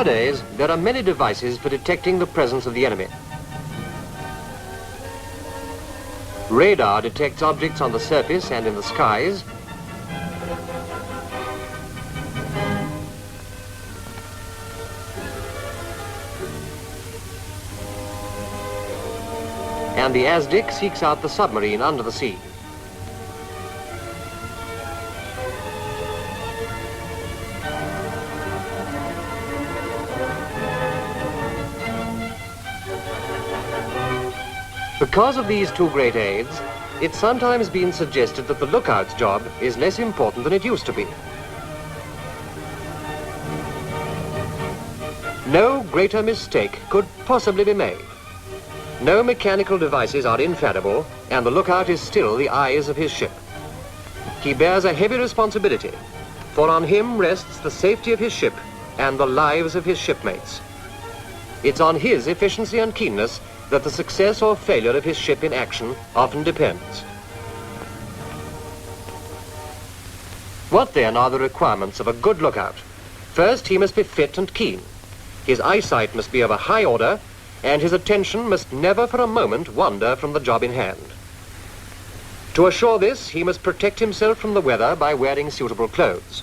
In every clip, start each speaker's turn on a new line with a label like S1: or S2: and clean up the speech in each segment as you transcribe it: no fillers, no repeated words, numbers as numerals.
S1: Nowadays, there are many devices for detecting the presence of the enemy. Radar detects objects on the surface and in the skies. And the ASDIC seeks out the submarine under the sea. Because of these two great aids, it's sometimes been suggested that the lookout's job is less important than it used to be. No greater mistake could possibly be made. No mechanical devices are infallible, and the lookout is still the eyes of his ship. He bears a heavy responsibility, for on him rests the safety of his ship and the lives of his shipmates. It's on his efficiency and keenness that the success or failure of his ship in action often depends. What then are the requirements of a good lookout? First, he must be fit and keen. His eyesight must be of a high order, and his attention must never for a moment wander from the job in hand. To assure this, he must protect himself from the weather by wearing suitable clothes.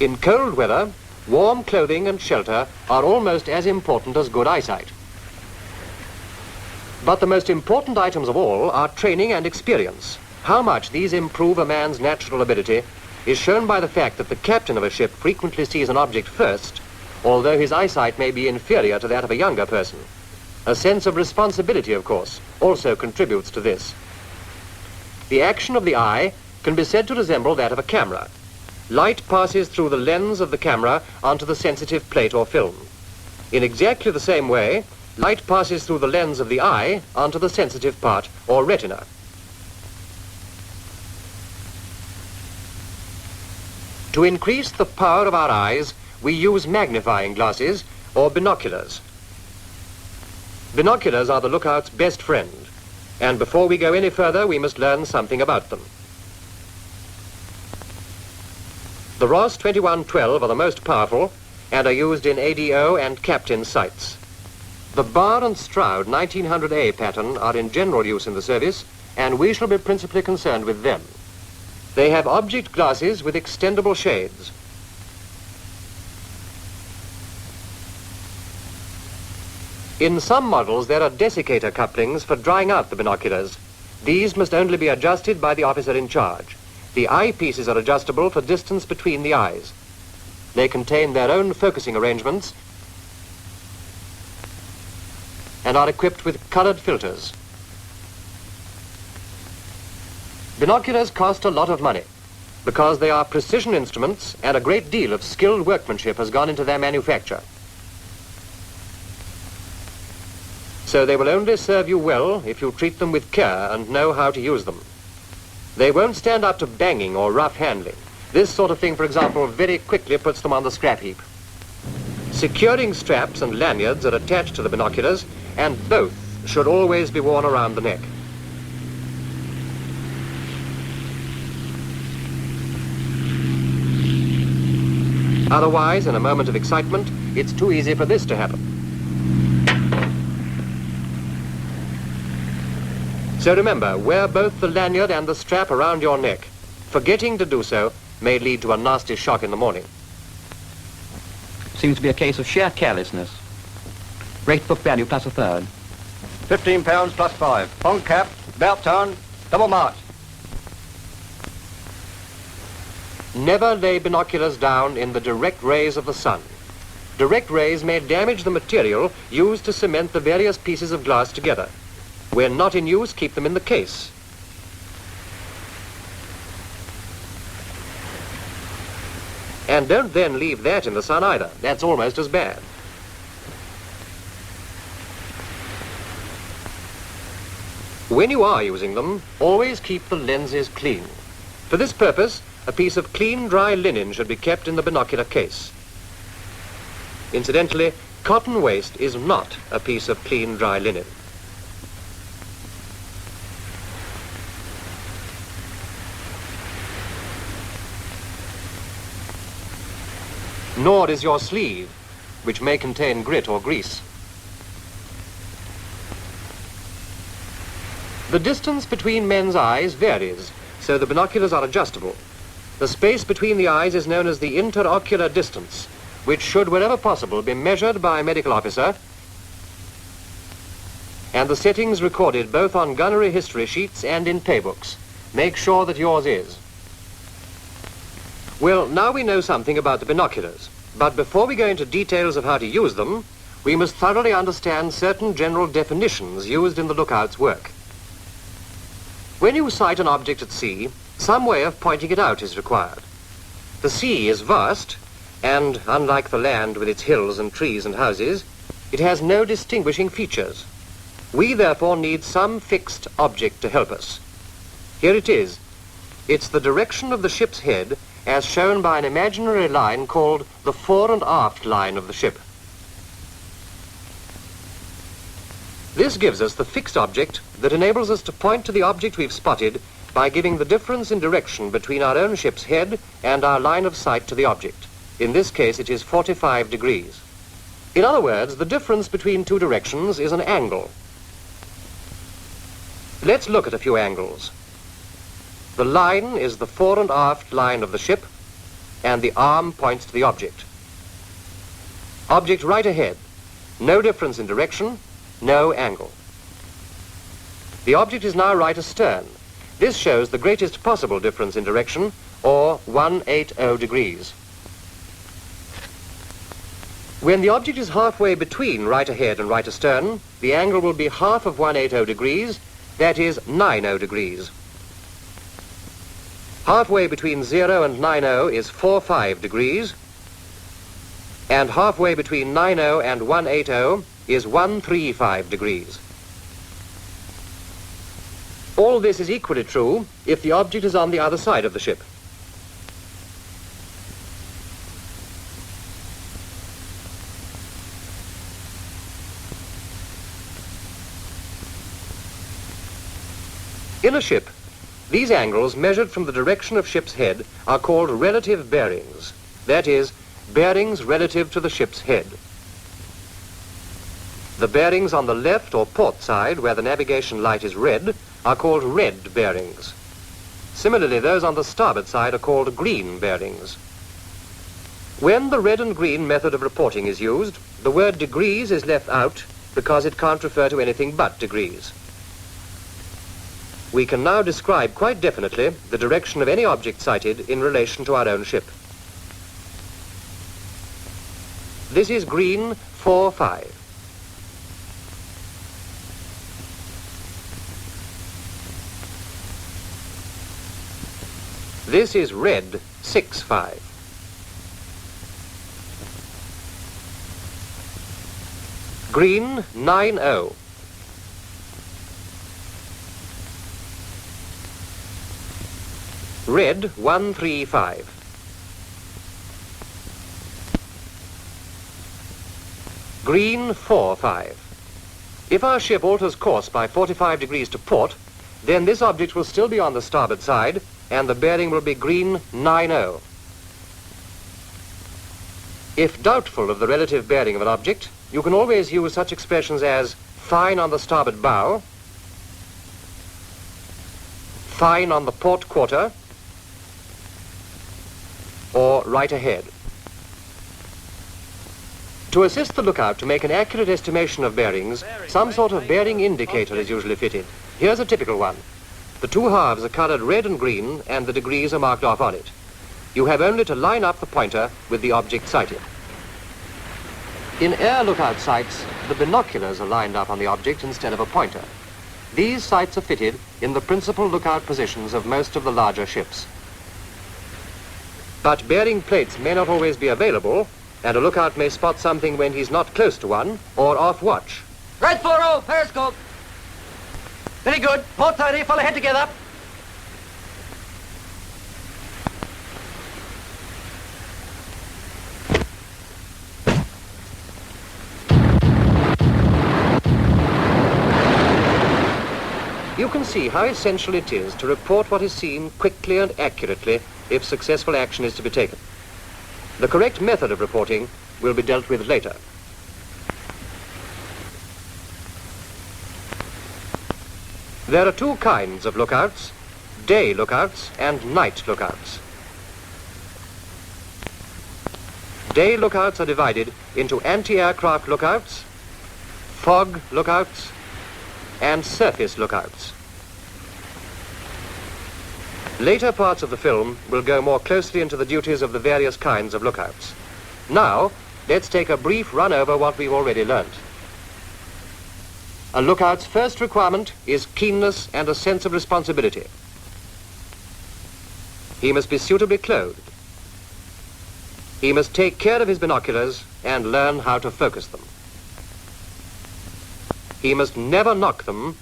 S1: In cold weather, warm clothing and shelter are almost as important as good eyesight. But the most important items of all are training and experience. How much these improve a man's natural ability is shown by the fact that the captain of a ship frequently sees an object first, although his eyesight may be inferior to that of a younger person. A sense of responsibility, of course, also contributes to this. The action of the eye can be said to resemble that of a camera. Light passes through the lens of the camera onto the sensitive plate or film. In exactly the same way, light passes through the lens of the eye onto the sensitive part or retina. To increase the power of our eyes, we use magnifying glasses or binoculars. Binoculars are the lookout's best friend, and before we go any further, we must learn something about them. The Ross 2112 are the most powerful and are used in ADO and captain sights. The Bar and Stroud 1900A pattern are in general use in the service, and we shall be principally concerned with them. They have object glasses with extendable shades. In some models, there are desiccator couplings for drying out the binoculars. These must only be adjusted by the officer in charge. The eyepieces are adjustable for distance between the eyes. They contain their own focusing arrangements and are equipped with colored filters. Binoculars cost a lot of money because they are precision instruments and a great deal of skilled workmanship has gone into their manufacture. So they will only serve you well if you treat them with care and know how to use them. They won't stand up to banging or rough handling. This sort of thing, for example, very quickly puts them on the scrap heap. Securing straps and lanyards are attached to the binoculars, and both should always be worn around the neck. Otherwise, in a moment of excitement, it's too easy for this to happen. So remember, wear both the lanyard and the strap around your neck. Forgetting to do so may lead to a nasty shock in the morning.
S2: Seems to be a case of sheer carelessness. Rate book value plus a third.
S3: £15 plus 5. On cap, about turn, double march.
S1: Never lay binoculars down in the direct rays of the sun. Direct rays may damage the material used to cement the various pieces of glass together. When not in use, keep them in the case. And don't then leave that in the sun either. That's almost as bad. When you are using them, always keep the lenses clean. For this purpose, a piece of clean, dry linen should be kept in the binocular case. Incidentally, cotton waste is not a piece of clean, dry linen. nor is your sleeve, which may contain grit or grease. The distance between men's eyes varies, so the binoculars are adjustable. The space between the eyes is known as the interocular distance, which should, wherever possible, be measured by a medical officer, and the settings recorded both on gunnery history sheets and in pay books. Make sure that yours is. Well, now we know something about the binoculars, but before we go into details of how to use them, we must thoroughly understand certain general definitions used in the lookout's work. When you sight an object at sea, some way of pointing it out is required. The sea is vast, and unlike the land with its hills and trees and houses, it has no distinguishing features. We therefore need some fixed object to help us. Here it is. It's the direction of the ship's head as shown by an imaginary line called the fore and aft line of the ship. This gives us the fixed object that enables us to point to the object we've spotted by giving the difference in direction between our own ship's head and our line of sight to the object. In this case, it is 45 degrees. In other words, the difference between two directions is an angle. Let's look at a few angles. The line is the fore and aft line of the ship, and the arm points to the object. Object right ahead. No difference in direction, no angle. The object is now right astern. This shows the greatest possible difference in direction, or 180 degrees. When the object is halfway between right ahead and right astern, the angle will be half of 180 degrees, that is 90 degrees. Halfway between 0 and 90 is 45 degrees, and halfway between 90 and 180 is 135 degrees. All this is equally true if the object is on the other side of the ship. In a ship, these angles measured from the direction of ship's head are called relative bearings. That is, bearings relative to the ship's head. The bearings on the left or port side, where the navigation light is red, are called red bearings. Similarly, those on the starboard side are called green bearings. When the red and green method of reporting is used, the word degrees is left out because it can't refer to anything but degrees. We can now describe quite definitely the direction of any object sighted in relation to our own ship. This is green 4-5. This is red 6-5. Green 9-0. Red 1-3-5. Green 4-5. If our ship alters course by 45 degrees to port, then this object will still be on the starboard side, and the bearing will be green 9-0. If doubtful of the relative bearing of an object, you can always use such expressions as fine on the starboard bow, fine on the port quarter, or right ahead. To assist the lookout to make an accurate estimation of bearings, some sort of bearing indicator is usually fitted. Here's a typical one. The two halves are colored red and green, and the degrees are marked off on it. You have only to line up the pointer with the object sighted. In air lookout sights, the binoculars are lined up on the object instead of a pointer. These sights are fitted in the principal lookout positions of most of the larger ships. But bearing plates may not always be available, and a lookout may spot something when he's not close to one or off watch.
S3: Right 4-0, periscope. Very good. Port side, follow head together.
S1: You can see how essential it is to report what is seen quickly and accurately if successful action is to be taken. The correct method of reporting will be dealt with later. There are two kinds of lookouts, day lookouts and night lookouts. Day lookouts are divided into anti-aircraft lookouts, fog lookouts, and surface lookouts. Later parts of the film will go more closely into the duties of the various kinds of lookouts. Now, let's take a brief run over what we've already learnt. A lookout's first requirement is keenness and a sense of responsibility. He must be suitably clothed. He must take care of his binoculars and learn how to focus them. He must never knock them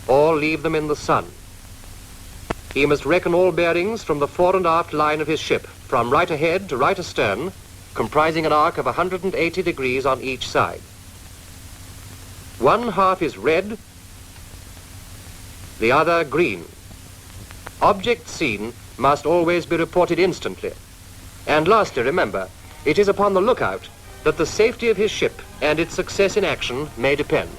S1: or leave them in the sun. He must reckon all bearings from the fore and aft line of his ship, from right ahead to right astern, comprising an arc of 180 degrees on each side. One half is red, the other green. Objects seen must always be reported instantly. And lastly, remember, it is upon the lookout that the safety of his ship and its success in action may depend.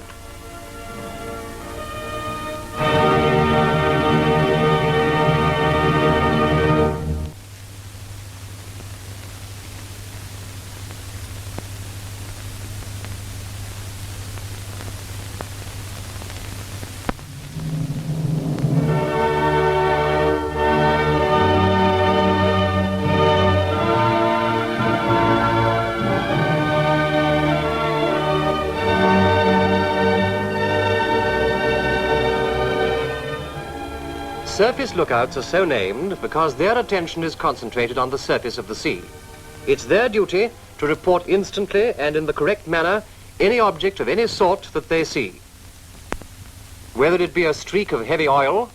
S1: Surface lookouts are so named because their attention is concentrated on the surface of the sea. It's their duty to report instantly and in the correct manner any object of any sort that they see. Whether it be a streak of heavy oil,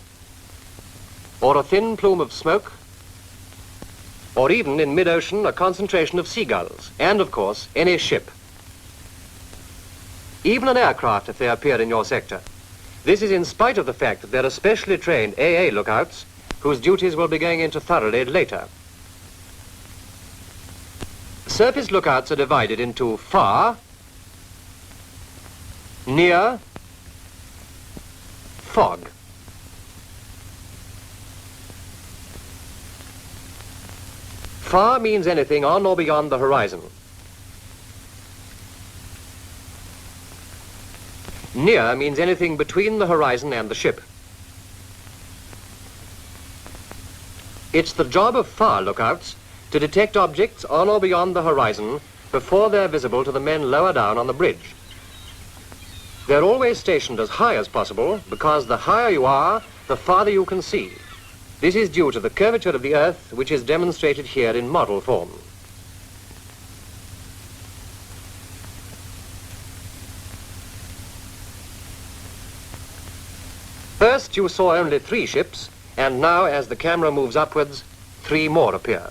S1: or a thin plume of smoke, or even in mid-ocean a concentration of seagulls, and of course any ship. Even an aircraft if they appear in your sector. This is in spite of the fact that there are specially trained AA lookouts whose duties will be going into thoroughly later. Surface lookouts are divided into far, near, fog. Far means anything on or beyond the horizon. Near means anything between the horizon and the ship. It's the job of far lookouts to detect objects on or beyond the horizon before they're visible to the men lower down on the bridge. They're always stationed as high as possible because the higher you are, the farther you can see. This is due to the curvature of the Earth, which is demonstrated here in model form. First you saw only 3 ships, and now as the camera moves upwards, 3 more appear.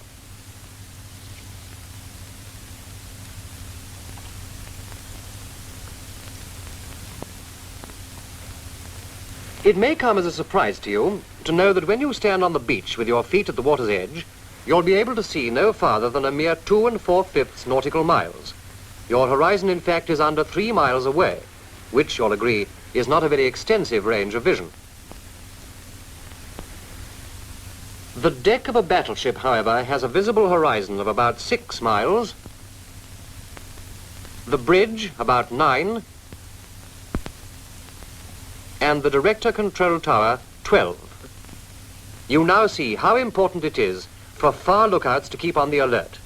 S1: It may come as a surprise to you to know that when you stand on the beach with your feet at the water's edge, you'll be able to see no farther than a mere 2 4/5 nautical miles. Your horizon, in fact, is under 3 miles away, which, you'll agree, is not a very extensive range of vision. The deck of a battleship, however, has a visible horizon of about 6 miles, the bridge about 9, and the director control tower 12. You now see how important it is for far lookouts to keep on the alert,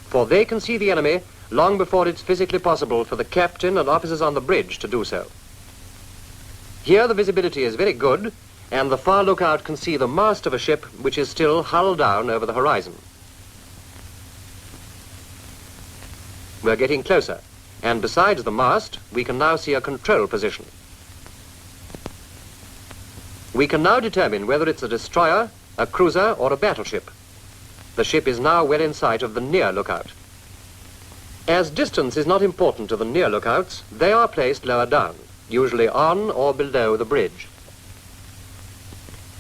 S1: for they can see the enemy long before it's physically possible for the captain and officers on the bridge to do so. Here the visibility is very good, and the far lookout can see the mast of a ship which is still hull down over the horizon. We're getting closer, and besides the mast, we can now see a control position. We can now determine whether it's a destroyer, a cruiser, or a battleship. The ship is now well in sight of the near lookout. As distance is not important to the near lookouts, they are placed lower down, usually on or below the bridge.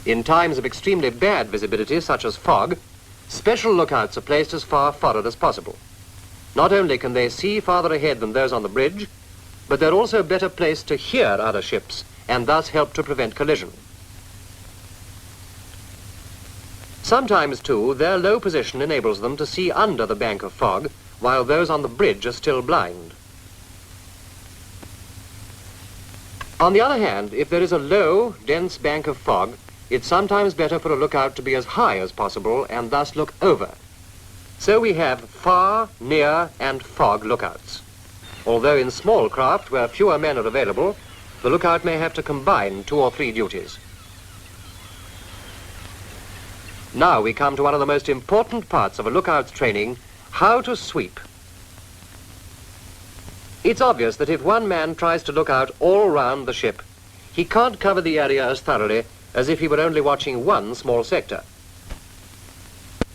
S1: In times of extremely bad visibility, such as fog, Special lookouts are placed as far forward as possible. Not only can they see farther ahead than those on the bridge, but they're also better placed to hear other ships and thus help to prevent collision. Sometimes, too, their low position enables them to see under the bank of fog, while those on the bridge are still blind. On the other hand, if there is a low, dense bank of fog, it's sometimes better for a lookout to be as high as possible and thus look over. So we have far, near, and fog lookouts. Although in small craft where fewer men are available, the lookout may have to combine 2 or 3 duties. Now we come to one of the most important parts of a lookout's training, how to sweep. It's obvious that if one man tries to look out all round the ship, he can't cover the area as thoroughly as if he were only watching one small sector.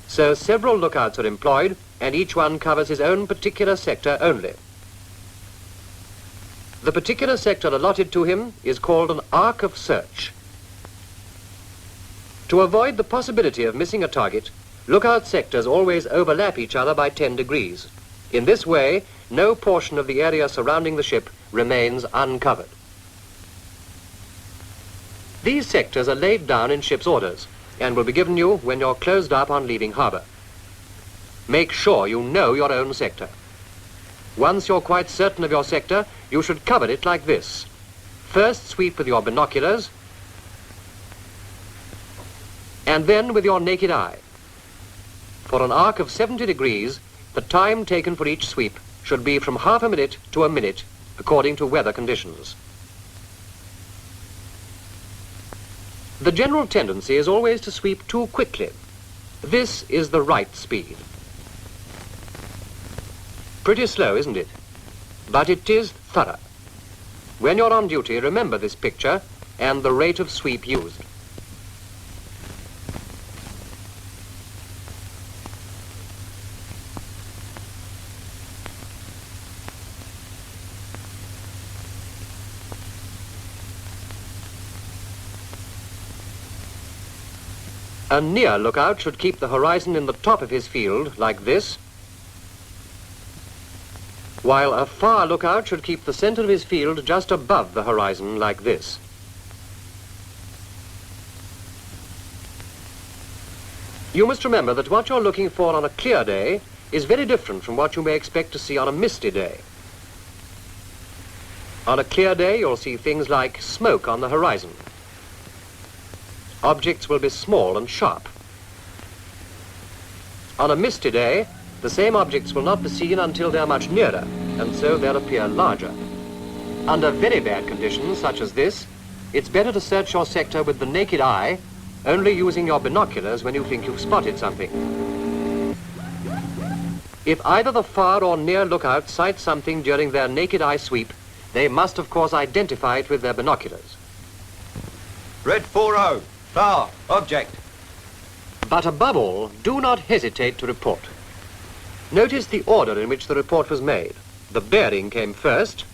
S1: So several lookouts are employed, and each one covers his own particular sector only. The particular sector allotted to him is called an arc of search. To avoid the possibility of missing a target, lookout sectors always overlap each other by 10 degrees. In this way, no portion of the area surrounding the ship remains uncovered. These sectors are laid down in ship's orders and will be given you when you're closed up on leaving harbour. Make sure you know your own sector. Once you're quite certain of your sector, you should cover it like this. First sweep with your binoculars, and then with your naked eye. For an arc of 70 degrees, the time taken for each sweep should be from half a minute to a minute, according to weather conditions. The general tendency is always to sweep too quickly. This is the right speed. Pretty slow, isn't it? But it is thorough. When you're on duty, remember this picture and the rate of sweep used. A near lookout should keep the horizon in the top of his field, like this, while a far lookout should keep the center of his field just above the horizon, like this. You must remember that what you're looking for on a clear day is very different from what you may expect to see on a misty day. On a clear day, you'll see things like smoke on the horizon. Objects will be small and sharp. On a misty day, the same objects will not be seen until they're much nearer, and so they'll appear larger. Under very bad conditions, such as this, it's better to search your sector with the naked eye, only using your binoculars when you think you've spotted something. If either the far or near lookout sight something during their naked eye sweep, they must, of course, identify it with their binoculars.
S3: Red 4-0. Far. Object.
S1: But above all, do not hesitate to report. Notice the order in which the report was made. The bearing came first,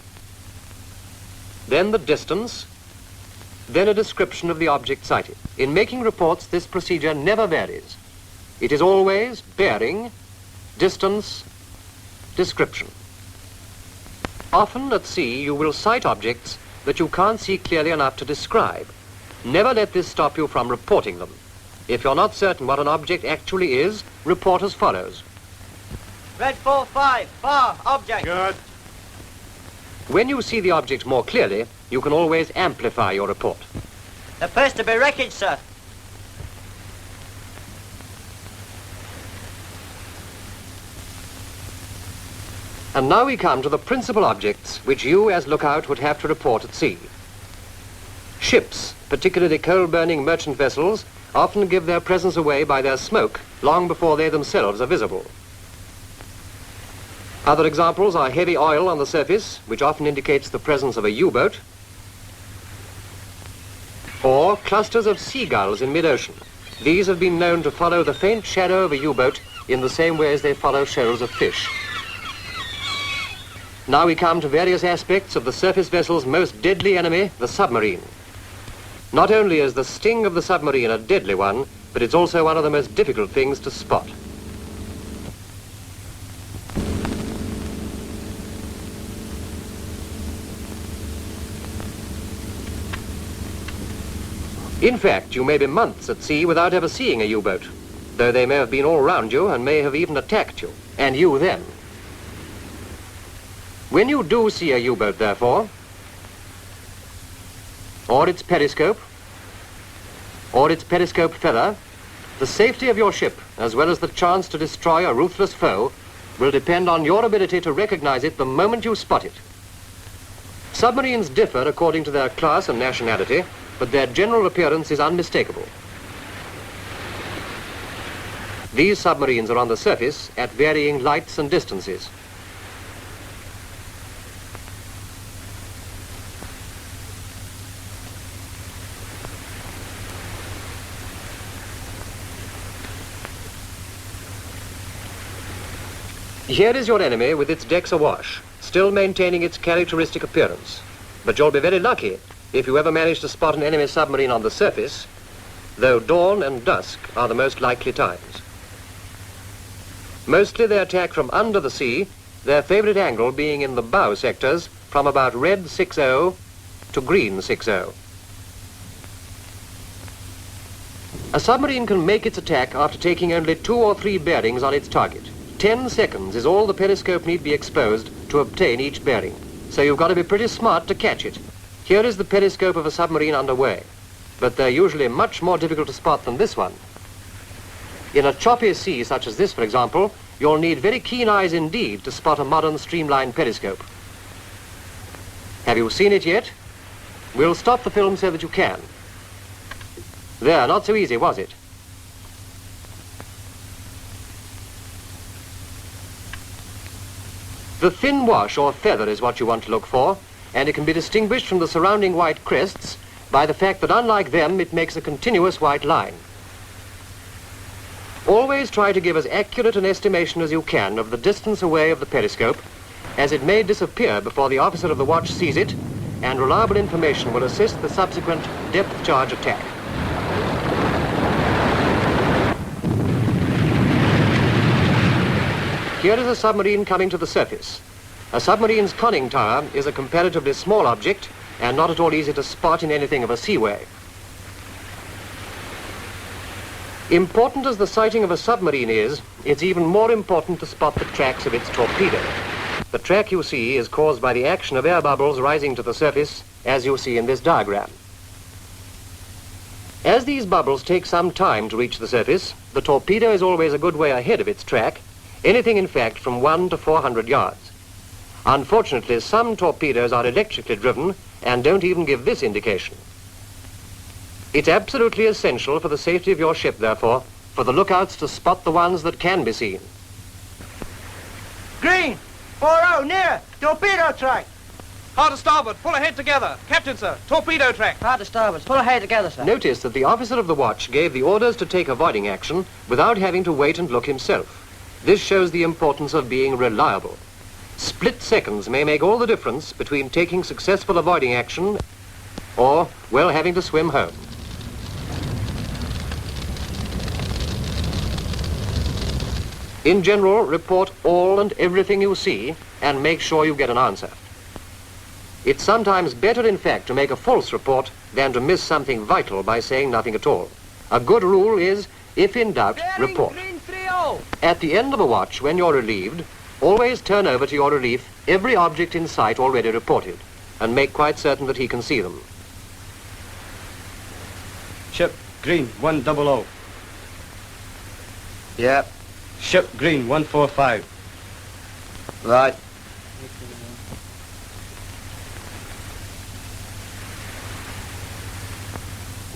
S1: then the distance, then a description of the object sighted. In making reports, this procedure never varies. It is always bearing, distance, description. Often at sea, you will sight objects that you can't see clearly enough to describe. Never let this stop you from reporting them. If you're not certain what an object actually is, report as follows.
S4: Red 4-5, far, object.
S3: Good.
S1: When you see the object more clearly, you can always amplify your report.
S4: Appears to be wreckage, sir.
S1: And now we come to the principal objects which you as lookout would have to report at sea. Ships, particularly coal-burning merchant vessels, often give their presence away by their smoke long before they themselves are visible. Other examples are heavy oil on the surface, which often indicates the presence of a U-boat, or clusters of seagulls in mid-ocean. These have been known to follow the faint shadow of a U-boat in the same way as they follow shoals of fish. Now we come to various aspects of the surface vessel's most deadly enemy, the submarine. Not only is the sting of the submarine a deadly one, but but it's also one of the most difficult things to spot. In fact, you may be months at sea without ever seeing a U-boat, though they may have been all round you and may have even attacked you, and you them. When you do see a U-boat, therefore, or its periscope feather, the safety of your ship, as well as the chance to destroy a ruthless foe, will depend on your ability to recognize it the moment you spot it. Submarines differ according to their class and nationality, but their general appearance is unmistakable. These submarines are on the surface at varying lights and distances. Here is your enemy with its decks awash, still maintaining its characteristic appearance. But you'll be very lucky if you ever manage to spot an enemy submarine on the surface, though dawn and dusk are the most likely times. Mostly they attack from under the sea, their favorite angle being in the bow sectors from about red 60 to green 60. A submarine can make its attack after taking only 2 or 3 bearings on its target. 10 seconds is all the periscope need be exposed to obtain each bearing, so you've got to be pretty smart to catch it. Here is the periscope of a submarine underway, but they're usually much more difficult to spot than this one. In a choppy sea such as this, for example, you'll need very keen eyes indeed to spot a modern streamlined periscope. Have you seen it yet? We'll stop the film so that you can. There, not so easy, was it? The thin wash or feather is what you want to look for, and it can be distinguished from the surrounding white crests by the fact that unlike them, it makes a continuous white line. Always try to give as accurate an estimation as you can of the distance away of the periscope, as it may disappear before the officer of the watch sees it, and reliable information will assist the subsequent depth charge attack. Here is a submarine coming to the surface. A submarine's conning tower is a comparatively small object and not at all easy to spot in anything of a seaway. Important as the sighting of a submarine is, it's even more important to spot the tracks of its torpedo. The track you see is caused by the action of air bubbles rising to the surface, as you see in this diagram. As these bubbles take some time to reach the surface, the torpedo is always a good way ahead of its track, anything in fact from 1 to 400 yards. Unfortunately, some torpedoes are electrically driven and don't even give this indication. It's absolutely essential for the safety of your ship, therefore, for the lookouts to spot the ones that can be seen.
S4: Green! 4-0, near! Torpedo track!
S5: Hard to starboard, full ahead together. Captain, sir, torpedo track.
S4: Hard to starboard, full ahead together, sir.
S1: Notice that the officer of the watch gave the orders to take avoiding action without having to wait and look himself. This shows the importance of being reliable. Split seconds may make all the difference between taking successful avoiding action or, well, having to swim home. In general, report all and everything you see and make sure you get an answer. It's sometimes better, in fact, to make a false report than to miss something vital by saying nothing at all. A good rule is, if in doubt, report.
S4: Green 3-0!
S1: At the end of a watch, when you're relieved, always turn over to your relief every object in sight already reported, and make quite certain that he can see them.
S3: Ship green 100.
S6: Yep.
S3: Ship green 145.
S6: Right.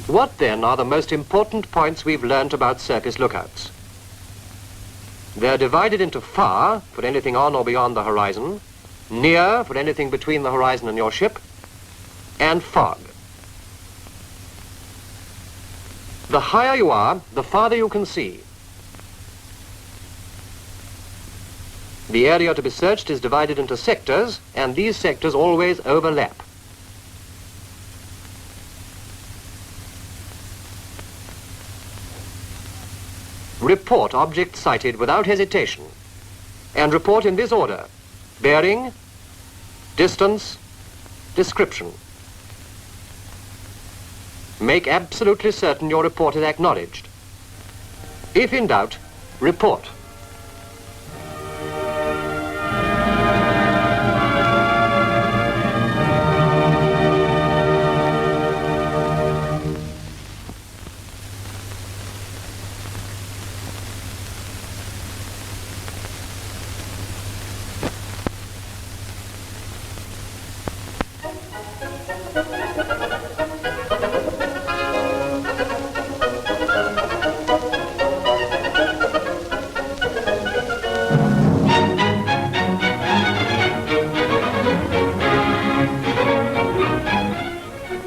S1: What then are the most important points we've learnt about surface lookouts? They're divided into far, for anything on or beyond the horizon, near, for anything between the horizon and your ship, and fog. The higher you are, the farther you can see. The area to be searched is divided into sectors, and these sectors always overlap. report object sighted without hesitation, and report in this order: bearing, distance, description. Make absolutely certain your report is acknowledged. If in doubt, report.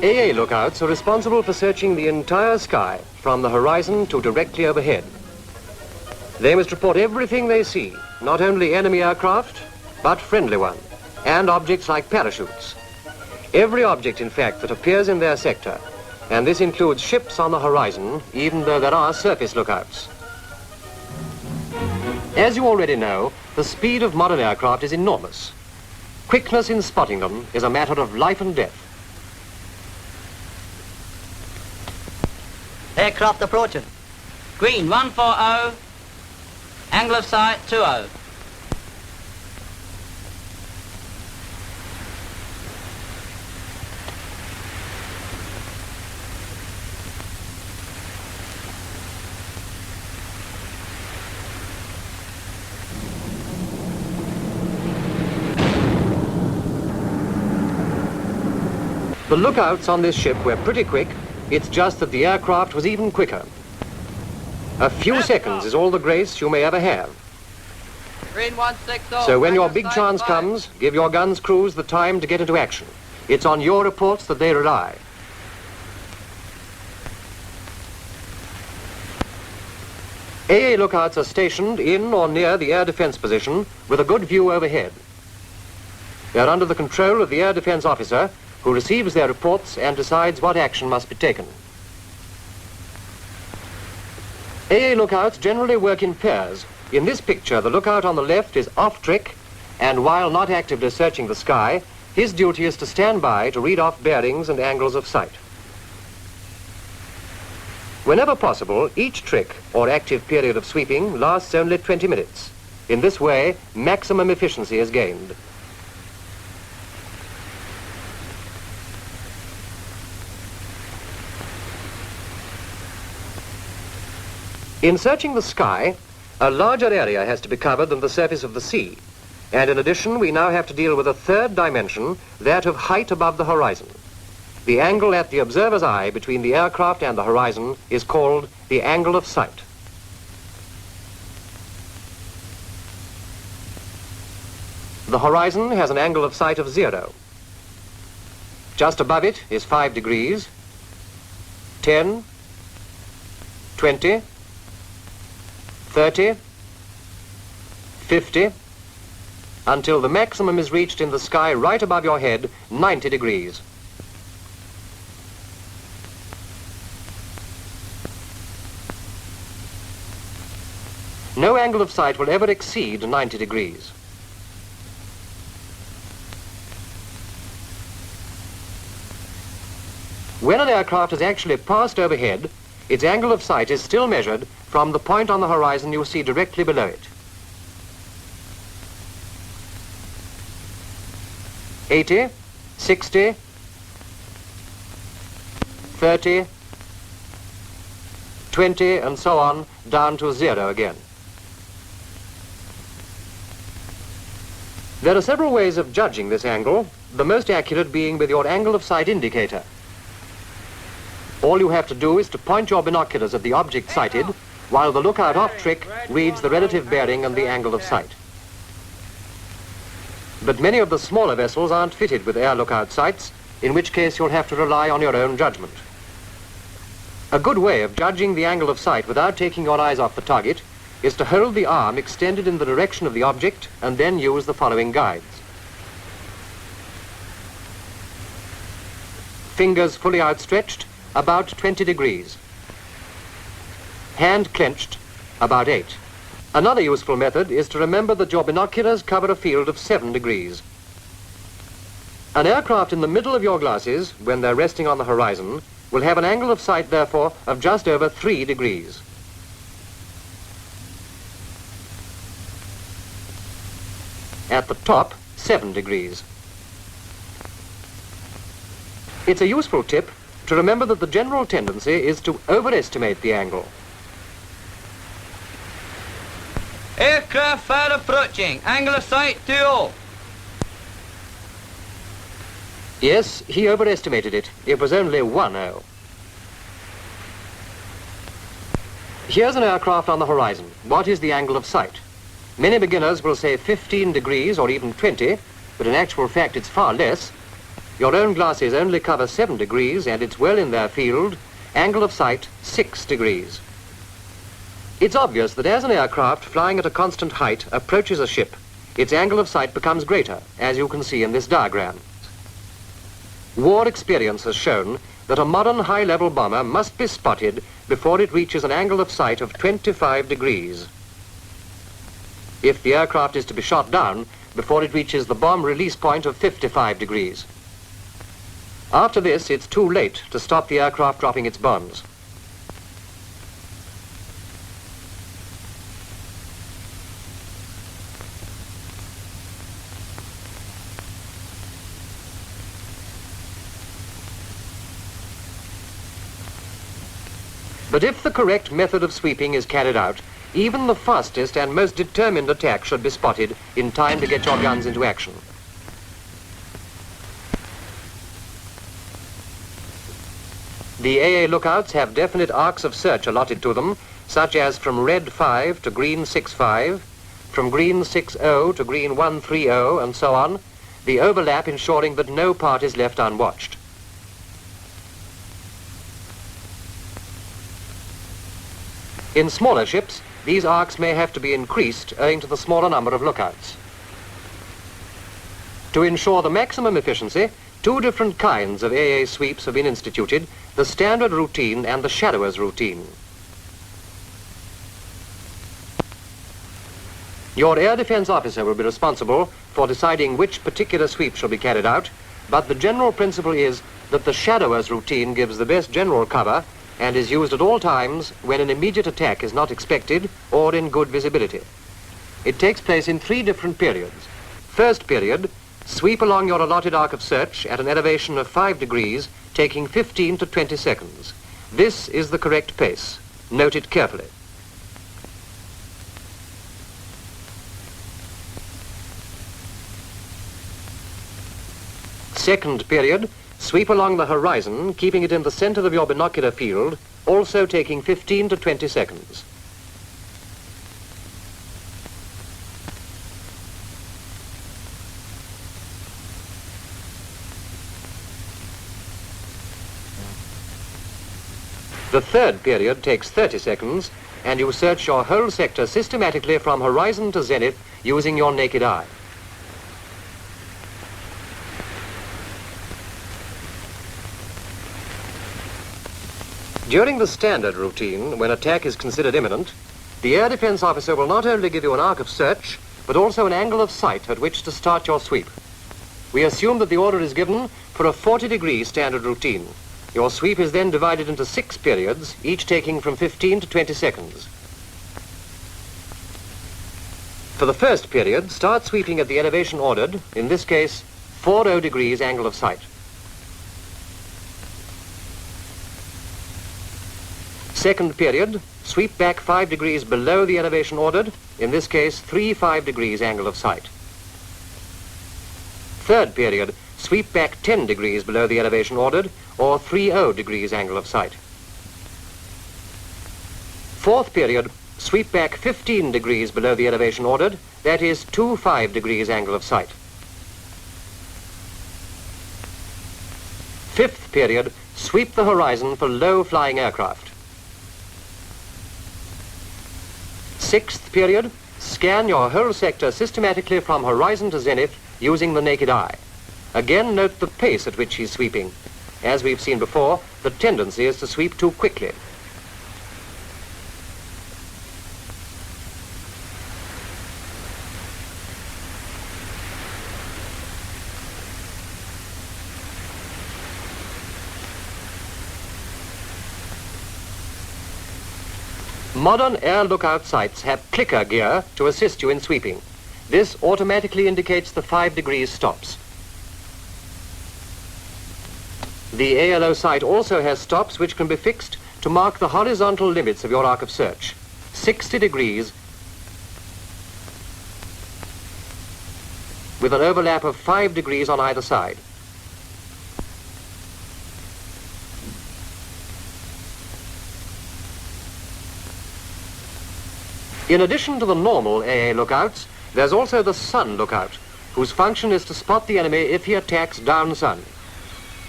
S1: AA lookouts are responsible for searching the entire sky from the horizon to directly overhead. They must report everything they see, not only enemy aircraft, but friendly ones, and objects like parachutes. Every object, in fact, that appears in their sector, and this includes ships on the horizon, even though there are surface lookouts. As you already know, the speed of modern aircraft is enormous. Quickness in spotting them is a matter of life and death.
S4: Aircraft approaching.
S7: Green 140, angle of sight 20.
S1: The lookouts on this ship were pretty quick. It's just that the aircraft was even quicker. A few seconds is all the grace you may ever have.
S7: Green 160.
S1: So when your
S7: angle of
S1: big
S7: sight
S1: chance
S7: 5.
S1: comes, give your guns' crews the time to get into action. It's on your reports that they rely. AA lookouts are stationed in or near the air defense position with a good view overhead. They're under the control of the air defense officer, who receives their reports and decides what action must be taken. AA lookouts generally work in pairs. In this picture, the lookout on the left is off trick, and while not actively searching the sky, his duty is to stand by to read off bearings and angles of sight. Whenever possible, each trick or active period of sweeping lasts only 20 minutes. In this way, maximum efficiency is gained. In searching the sky, a larger area has to be covered than the surface of the sea. And in addition, we now have to deal with a third dimension, that of height above the horizon. The angle at the observer's eye between the aircraft and the horizon is called the angle of sight. The horizon has an angle of sight of 0. Just above it is 5 degrees, 10, 20, 30, 50, until the maximum is reached in the sky right above your head, 90 degrees. No angle of sight will ever exceed 90 degrees. When an aircraft has actually passed overhead, its angle of sight is still measured from the point on the horizon you see directly below it. 80, 60, 30, 20, and so on, down to 0 again. There are several ways of judging this angle, the most accurate being with your angle of sight indicator. All you have to do is to point your binoculars at the object sighted, while the lookout off trick reads the relative bearing and the angle of sight. But many of the smaller vessels aren't fitted with air lookout sights, in which case you'll have to rely on your own judgment. A good way of judging the angle of sight without taking your eyes off the target is to hold the arm extended in the direction of the object and then use the following guides. Fingers fully outstretched, about 20 degrees. Hand clenched, about 8. Another useful method is to remember that your binoculars cover a field of 7 degrees. An aircraft in the middle of your glasses, when they're resting on the horizon, will have an angle of sight, therefore, of just over 3 degrees. At the top, 7 degrees. It's a useful tip to remember that the general tendency is to overestimate the angle.
S7: Aircraft fire approaching. Angle of sight 20.
S1: Yes, he overestimated it. It was only 10. Here's an aircraft on the horizon. What is the angle of sight? Many beginners will say 15 degrees or even 20, but in actual fact it's far less. Your own glasses only cover 7 degrees and it's well in their field. Angle of sight 6 degrees. It's obvious that as an aircraft flying at a constant height approaches a ship, its angle of sight becomes greater, as you can see in this diagram. War experience has shown that a modern high-level bomber must be spotted before it reaches an angle of sight of 25 degrees. If the aircraft is to be shot down, before it reaches the bomb release point of 55 degrees. After this, it's too late to stop the aircraft dropping its bombs. But if the correct method of sweeping is carried out, even the fastest and most determined attack should be spotted in time to get your guns into action. The AA lookouts have definite arcs of search allotted to them, such as from red 5 to green 65, from green 60 to green 130, and so on, the overlap ensuring that no part is left unwatched. In smaller ships, these arcs may have to be increased owing to the smaller number of lookouts. To ensure the maximum efficiency, 2 different kinds of AA sweeps have been instituted, the standard routine and the shadower's routine. Your air defense officer will be responsible for deciding which particular sweep shall be carried out, but the general principle is that the shadower's routine gives the best general cover and is used at all times when an immediate attack is not expected or in good visibility. It takes place in 3 different periods. First period, sweep along your allotted arc of search at an elevation of 5 degrees, taking 15 to 20 seconds. This is the correct pace. Note it carefully. Second period, sweep along the horizon, keeping it in the center of your binocular field, also taking 15 to 20 seconds. The third period takes 30 seconds, and you search your whole sector systematically from horizon to zenith using your naked eye. During the standard routine, when attack is considered imminent, the air defense officer will not only give you an arc of search, but also an angle of sight at which to start your sweep. We assume that the order is given for a 40-degree standard routine. Your sweep is then divided into 6 periods, each taking from 15 to 20 seconds. For the first period, start sweeping at the elevation ordered, in this case, 40 degrees angle of sight. Second period, sweep back 5 degrees below the elevation ordered, in this case 35 degrees angle of sight. Third period, sweep back 10 degrees below the elevation ordered, or 30 degrees angle of sight. Fourth period, sweep back 15 degrees below the elevation ordered, that is 25 degrees angle of sight. Fifth period, sweep the horizon for low-flying aircraft. Sixth period, scan your whole sector systematically from horizon to zenith using the naked eye. Again, note the pace at which he's sweeping. As we've seen before, the tendency is to sweep too quickly. Modern air lookout sights have clicker gear to assist you in sweeping. This automatically indicates the 5 degrees stops. The ALO sight also has stops which can be fixed to mark the horizontal limits of your arc of search. 60 degrees with an overlap of 5 degrees on either side. In addition to the normal AA lookouts, there's also the sun lookout, whose function is to spot the enemy if he attacks down sun.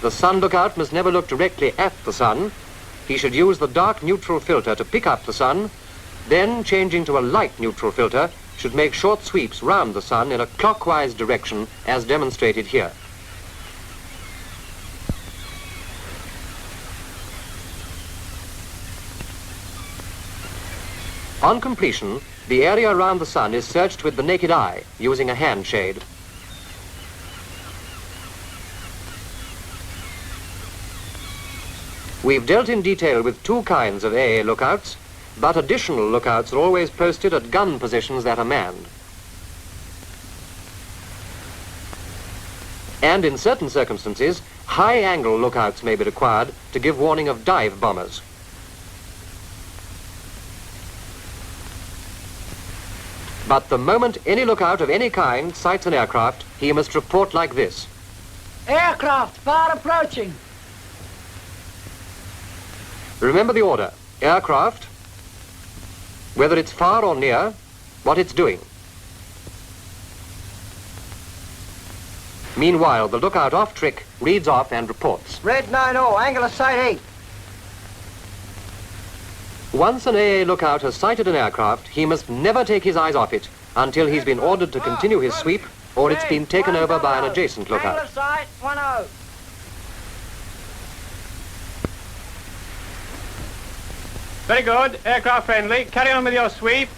S1: The sun lookout must never look directly at the sun. He should use the dark neutral filter to pick up the sun, then changing to a light neutral filter, should make short sweeps round the sun in a clockwise direction as demonstrated here. On completion, the area around the sun is searched with the naked eye using a hand shade. We've dealt in detail with 2 kinds of AA lookouts, but additional lookouts are always posted at gun positions that are manned. And in certain circumstances, high-angle lookouts may be required to give warning of dive bombers. But the moment any lookout of any kind sights an aircraft, he must report like this.
S4: Aircraft, far approaching.
S1: Remember the order. Aircraft, whether it's far or near, what it's doing. Meanwhile, the lookout off trick reads off and reports.
S4: Red 90, angle of sight 8.
S1: Once an AA lookout has sighted an aircraft, he must never take his eyes off it until he's been ordered to continue his sweep or it's been taken over by an adjacent
S4: Angle
S1: lookout.
S4: of sight 10.
S5: Very good. Aircraft friendly. Carry on with your sweep.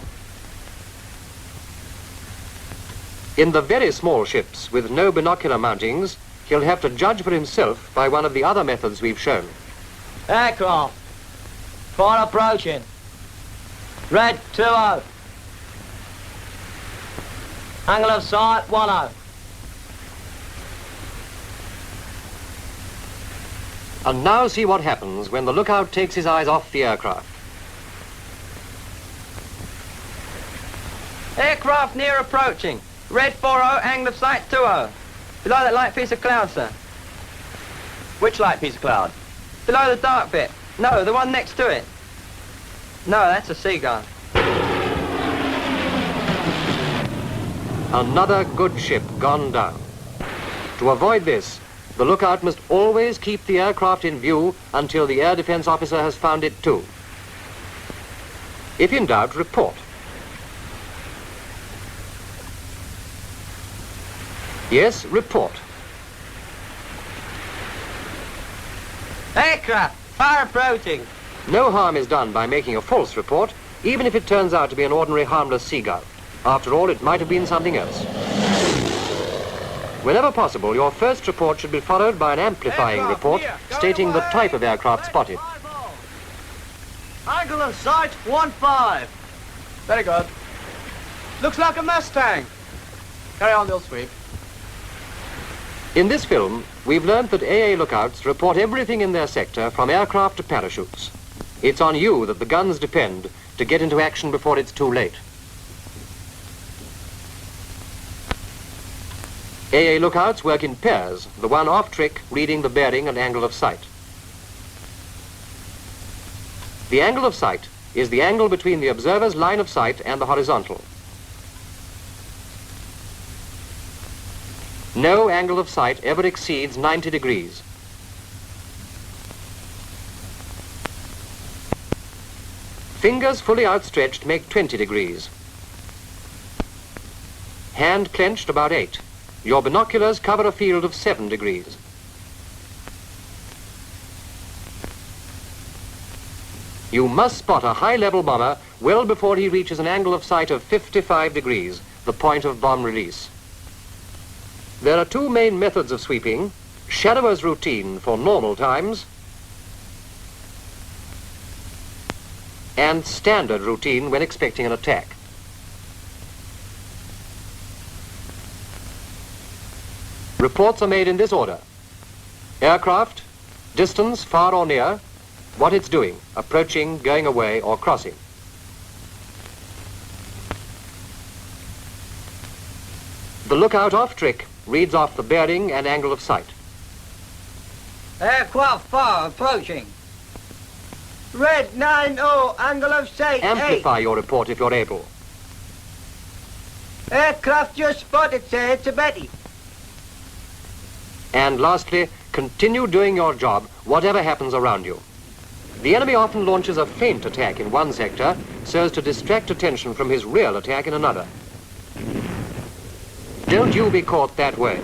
S1: In the very small ships with no binocular mountings, he'll have to judge for himself by one of the other methods we've shown.
S7: Aircraft. Far approaching. Red 20. Angle of sight 10.
S1: And now see what happens when the lookout takes his eyes off the aircraft.
S7: Aircraft near approaching. Red 40, angle of sight 20. Below that light piece of cloud, sir.
S3: Which light piece of cloud?
S7: Below the dark bit. No, the one next to it. No, that's a seagull.
S1: Another good ship gone down. To avoid this, the lookout must always keep the aircraft in view until the air defense officer has found it too. If in doubt, report. Yes, report.
S7: Aircraft, far approaching.
S1: No harm is done by making a false report, even if it turns out to be an ordinary harmless seagull. After all, it might have been something else. Whenever possible, your first report should be followed by an amplifying
S5: Aircraft
S1: report
S5: near, going
S1: stating the
S5: away.
S1: type of aircraft spotted.
S4: Angle of sight 15.
S5: Very good. Looks like a Mustang. Carry on, they'll sweep.
S1: In this film, we've learned that AA lookouts report everything in their sector from aircraft to parachutes. It's on you that the guns depend to get into action before it's too late. AA lookouts work in pairs, the one off trick reading the bearing and angle of sight. The angle of sight is the angle between the observer's line of sight and the horizontal. No angle of sight ever exceeds 90 degrees. Fingers fully outstretched make 20 degrees. Hand clenched about 8. Your binoculars cover a field of 7 degrees. You must spot a high-level bomber well before he reaches an angle of sight of 55 degrees, the point of bomb release. There are 2 main methods of sweeping: shadower's routine for normal times and standard routine when expecting an attack. Reports are made in this order: aircraft, distance far or near, what it's doing, approaching, going away, or crossing. The lookout off trick reads off the bearing and angle of sight.
S4: Aircraft far approaching. Red 90, angle of sight 8.
S1: Amplify your report if you're able.
S4: Aircraft just spotted, sir. It's a Betty.
S1: And lastly, continue doing your job, whatever happens around you. The enemy often launches a feint attack in one sector so as to distract attention from his real attack in another. Don't you be caught that way.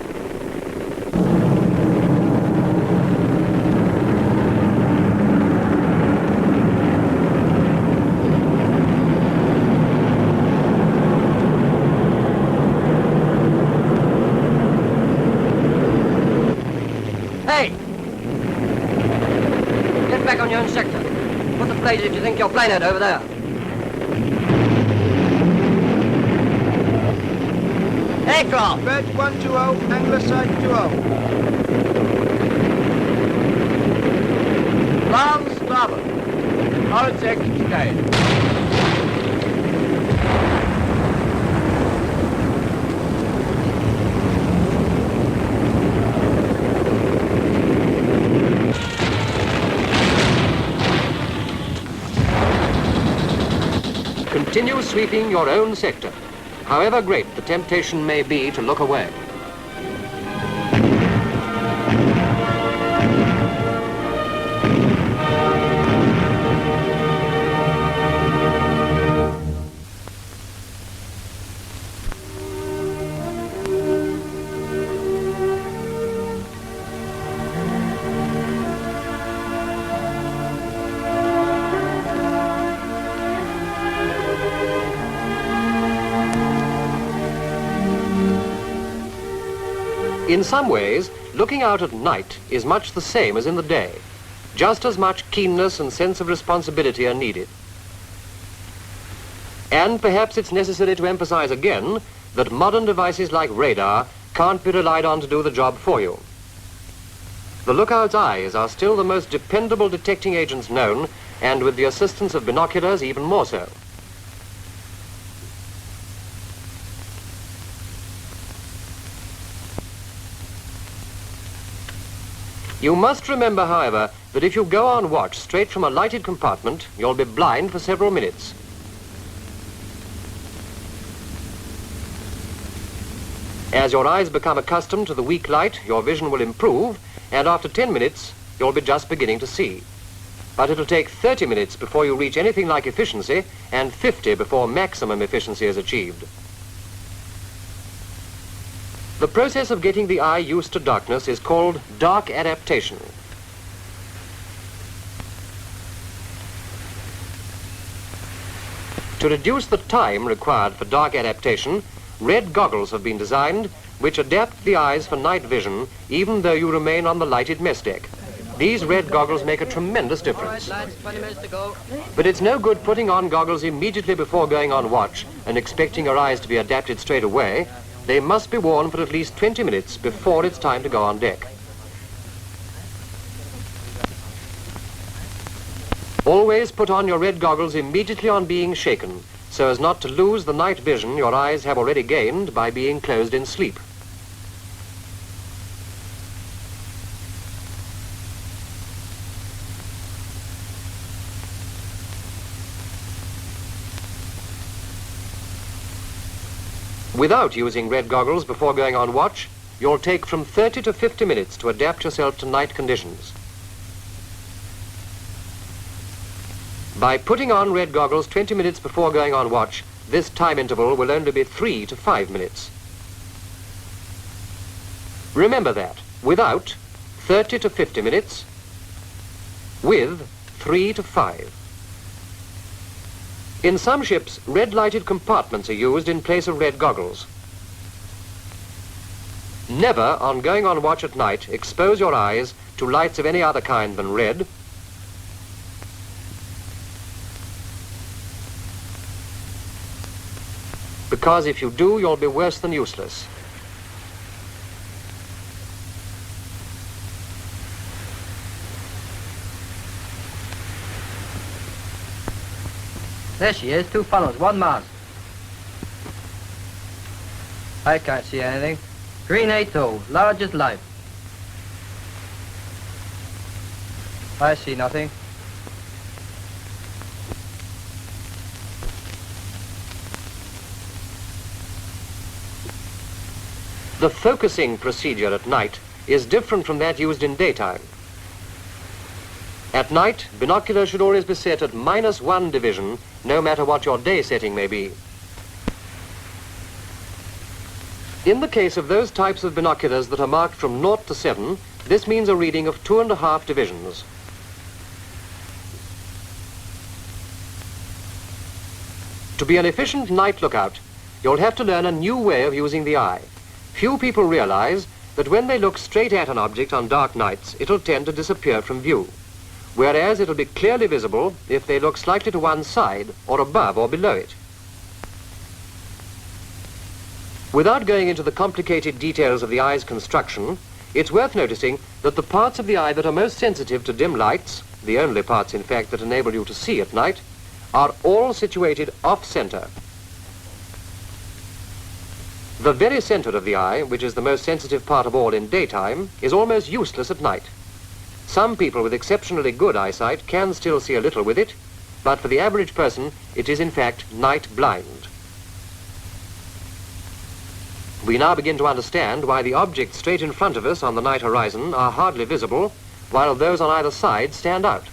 S7: Hey! Get back on your own sector. What the blazes do you think you're playing at over there? Aircraft!
S5: Red 120, angle of sight 20.
S7: Long starboard.
S5: Hold check, stay.
S1: Continue sweeping your own sector, however great the temptation may be to look away. In some ways, looking out at night is much the same as in the day. Just as much keenness and sense of responsibility are needed. And perhaps it's necessary to emphasize again that modern devices like radar can't be relied on to do the job for you. The lookout's eyes are still the most dependable detecting agents known, and with the assistance of binoculars even more so. You must remember, however, that if you go on watch straight from a lighted compartment, you'll be blind for several minutes. As your eyes become accustomed to the weak light, your vision will improve, and after 10 minutes, you'll be just beginning to see. But it'll take 30 minutes before you reach anything like efficiency, and 50 before maximum efficiency is achieved. The process of getting the eye used to darkness is called dark adaptation. To reduce the time required for dark adaptation, red goggles have been designed which adapt the eyes for night vision even though you remain on the lighted mess deck. These red goggles make a tremendous difference.
S7: Lads, 20 minutes to go.
S1: But it's no good putting on goggles immediately before going on watch and expecting your eyes to be adapted straight away. They must be worn for at least 20 minutes before it's time to go on deck. Always put on your red goggles immediately on being shaken, so as not to lose the night vision your eyes have already gained by being closed in sleep. Without using red goggles before going on watch, you'll take from 30 to 50 minutes to adapt yourself to night conditions. By putting on red goggles 20 minutes before going on watch, this time interval will only be 3 to 5 minutes. Remember that, without 30 to 50 minutes, with 3 to 5. In some ships, red-lighted compartments are used in place of red goggles. Never, on going on watch at night, expose your eyes to lights of any other kind than red, because if you do, you'll be worse than useless.
S7: There she is, 2 funnels, 1 mast. I can't see anything. Green atoll, large as life. I see nothing.
S1: The focusing procedure at night is different from that used in daytime. At night, binoculars should always be set at -1 division, no matter what your day setting may be. In the case of those types of binoculars that are marked from 0 to 7, this means a reading of 2½ divisions. To be an efficient night lookout, you'll have to learn a new way of using the eye. Few people realize that when they look straight at an object on dark nights, it'll tend to disappear from view, whereas it'll be clearly visible if they look slightly to one side or above or below it. Without going into the complicated details of the eye's construction, it's worth noticing that the parts of the eye that are most sensitive to dim lights, the only parts in fact that enable you to see at night, are all situated off-center. The very center of the eye, which is the most sensitive part of all in daytime, is almost useless at night. Some people with exceptionally good eyesight can still see a little with it, but for the average person, it is in fact night blind. We now begin to understand why the objects straight in front of us on the night horizon are hardly visible, while those on either side stand out.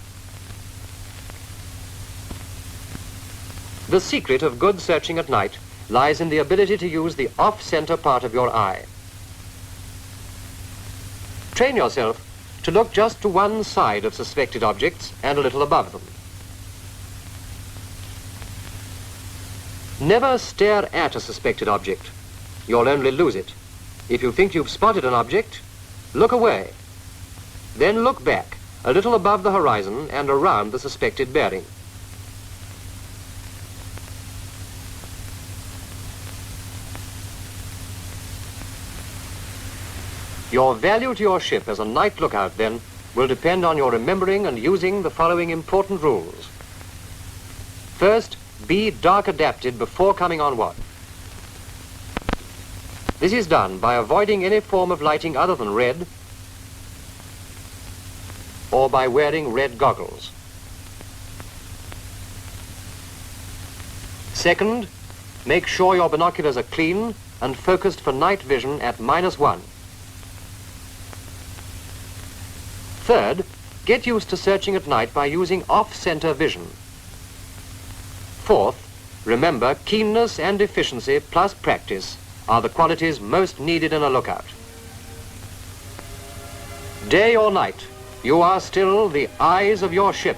S1: The secret of good searching at night lies in the ability to use the off-center part of your eye. Train yourself to look just to one side of suspected objects and a little above them. Never stare at a suspected object. You'll only lose it. If you think you've spotted an object, look away. Then look back, a little above the horizon and around the suspected bearing. Your value to your ship as a night lookout, then, will depend on your remembering and using the following important rules. First, be dark adapted before coming on watch. This is done by avoiding any form of lighting other than red, or by wearing red goggles. Second, make sure your binoculars are clean and focused for night vision at -1. Third, get used to searching at night by using off-center vision. Fourth, remember keenness and efficiency plus practice are the qualities most needed in a lookout. Day or night, you are still the eyes of your ship.